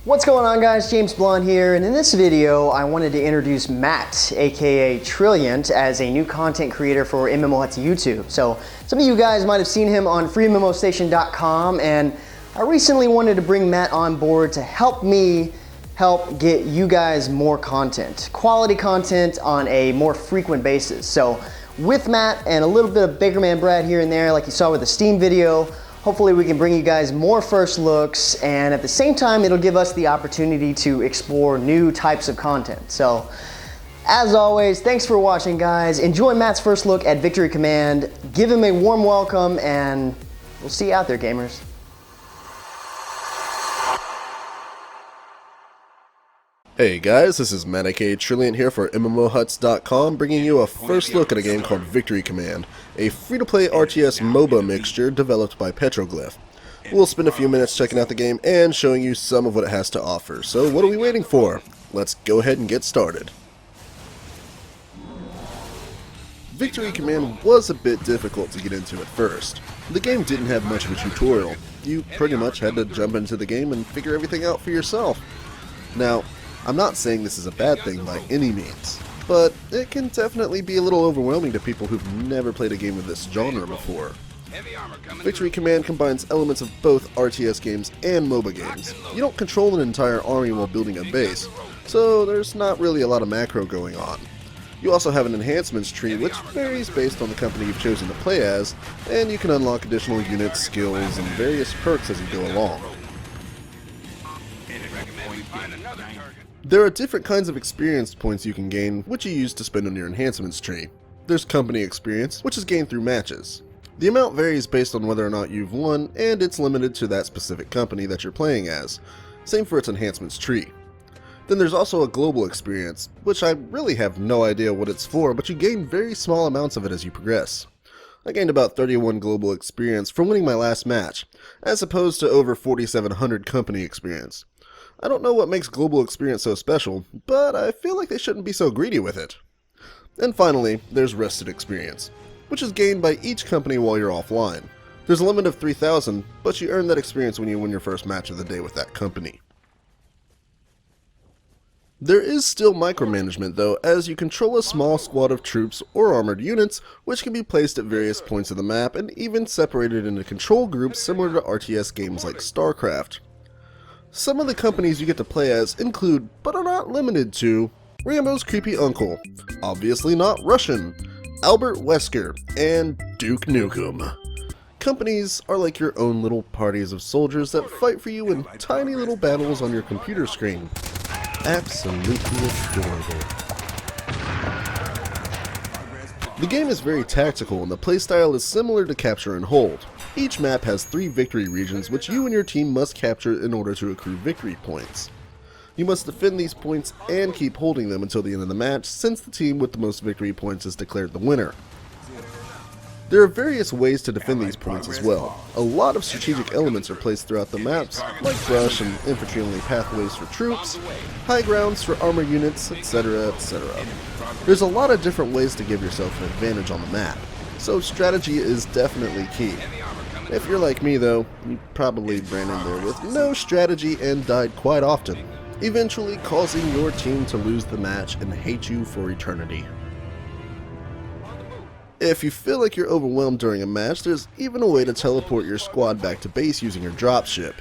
What's going on, guys? James Blonde here, and in this video I wanted to introduce Matt, aka Trilliant, as a new content creator for MMOHuts YouTube. So some of you guys might have seen him on freemmostation.com, and I recently wanted to bring Matt on board to help me get you guys more content, quality content on a more frequent basis. So with Matt and a little bit of Baker Man Brad here and there, like you saw with the Steam video, hopefully we can bring you guys more first looks, and at the same time it'll give us the opportunity to explore new types of content. So as always, thanks for watching, guys. Enjoy Matt's first look at Victory Command. Give him a warm welcome, and we'll see you out there, gamers. Hey guys, this is Matt aka Trilliant here for MMOHuts.com, bringing you a first look at a game called Victory Command, a free-to-play RTS MOBA mixture developed by Petroglyph. We'll spend a few minutes checking out the game and showing you some of what it has to offer. So what are we waiting for? Let's go ahead and get started. Victory Command was a bit difficult to get into at first. The game didn't have much of a tutorial. You pretty much had to jump into the game and figure everything out for yourself. Now, I'm not saying this is a bad thing by any means, but it can definitely be a little overwhelming to people who've never played a game of this genre before. Victory Command combines elements of both RTS games and MOBA games. You don't control an entire army while building a base, so there's not really a lot of macro going on. You also have an enhancements tree which varies based on the company you've chosen to play as, and you can unlock additional units, skills, and various perks as you go along. There are different kinds of experience points you can gain, which you use to spend on your enhancements tree. There's company experience, which is gained through matches. The amount varies based on whether or not you've won, and it's limited to that specific company that you're playing as. Same for its enhancements tree. Then there's also a global experience, which I really have no idea what it's for, but you gain very small amounts of it as you progress. I gained about 31 global experience from winning my last match, as opposed to over 4,700 company experience. I don't know what makes global experience so special, but I feel like they shouldn't be so greedy with it. And finally, there's rested experience, which is gained by each company while you're offline. There's a limit of 3,000, but you earn that experience when you win your first match of the day with that company. There is still micromanagement though, as you control a small squad of troops or armored units, which can be placed at various points of the map and even separated into control groups similar to RTS games like StarCraft. Some of the companies you get to play as include, but are not limited to, Rambo's creepy uncle, obviously not Russian, Albert Wesker, and Duke Nukem. Companies are like your own little parties of soldiers that fight for you in tiny little battles on your computer screen. Absolutely adorable. The game is very tactical and the playstyle is similar to Capture and Hold. Each map has 3 victory regions which you and your team must capture in order to accrue victory points. You must defend these points and keep holding them until the end of the match, since the team with the most victory points is declared the winner. There are various ways to defend these points as well. A lot of strategic elements are placed throughout the maps, like brush and infantry-only pathways for troops, high grounds for armor units, etc, etc. There's a lot of different ways to give yourself an advantage on the map, so strategy is definitely key. If you're like me though, you probably ran in there with no strategy and died quite often, eventually causing your team to lose the match and hate you for eternity. If you feel like you're overwhelmed during a match, there's even a way to teleport your squad back to base using your dropship.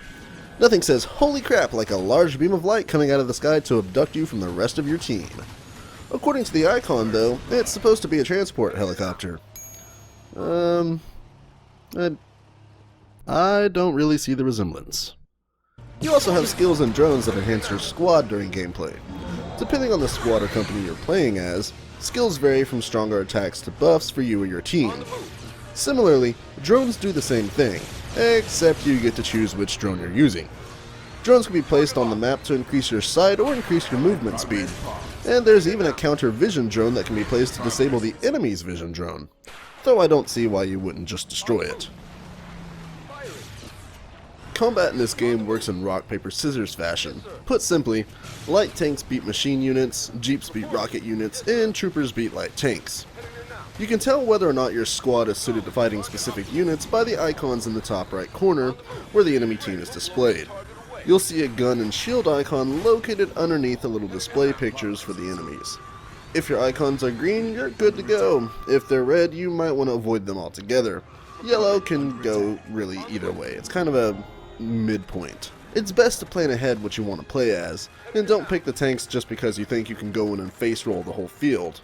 Nothing says holy crap like a large beam of light coming out of the sky to abduct you from the rest of your team. According to the icon though, it's supposed to be a transport helicopter. I don't really see the resemblance. You also have skills and drones that enhance your squad during gameplay. Depending on the squad or company you're playing as, skills vary from stronger attacks to buffs for you or your team. Similarly, drones do the same thing, except you get to choose which drone you're using. Drones can be placed on the map to increase your sight or increase your movement speed, and there's even a counter vision drone that can be placed to disable the enemy's vision drone, though I don't see why you wouldn't just destroy it. Combat in this game works in rock, paper, scissors fashion. Put simply, light tanks beat machine units, jeeps beat rocket units, and troopers beat light tanks. You can tell whether or not your squad is suited to fighting specific units by the icons in the top right corner, where the enemy team is displayed. You'll see a gun and shield icon located underneath the little display pictures for the enemies. If your icons are green, you're good to go. If they're red, you might want to avoid them altogether. Yellow can go really either way. It's kind of a midpoint. It's best to plan ahead what you want to play as, and don't pick the tanks just because you think you can go in and face roll the whole field.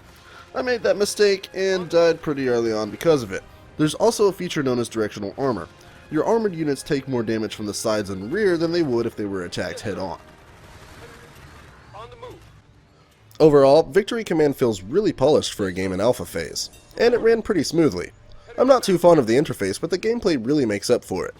I made that mistake and died pretty early on because of it. There's also a feature known as directional armor. Your armored units take more damage from the sides and rear than they would if they were attacked head on. Overall, Victory Command feels really polished for a game in alpha phase, and it ran pretty smoothly. I'm not too fond of the interface, but the gameplay really makes up for it.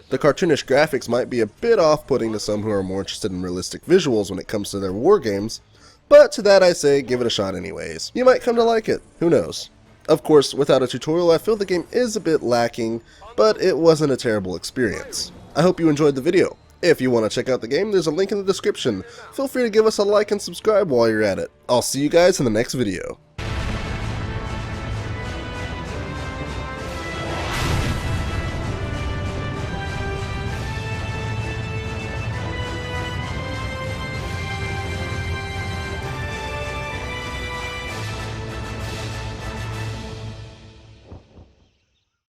The cartoonish graphics might be a bit off-putting to some who are more interested in realistic visuals when it comes to their war games, but to that I say give it a shot anyways. You might come to like it, who knows. Of course, without a tutorial I feel the game is a bit lacking, but it wasn't a terrible experience. I hope you enjoyed the video. If you want to check out the game, there's a link in the description. Feel free to give us a like and subscribe while you're at it. I'll see you guys in the next video.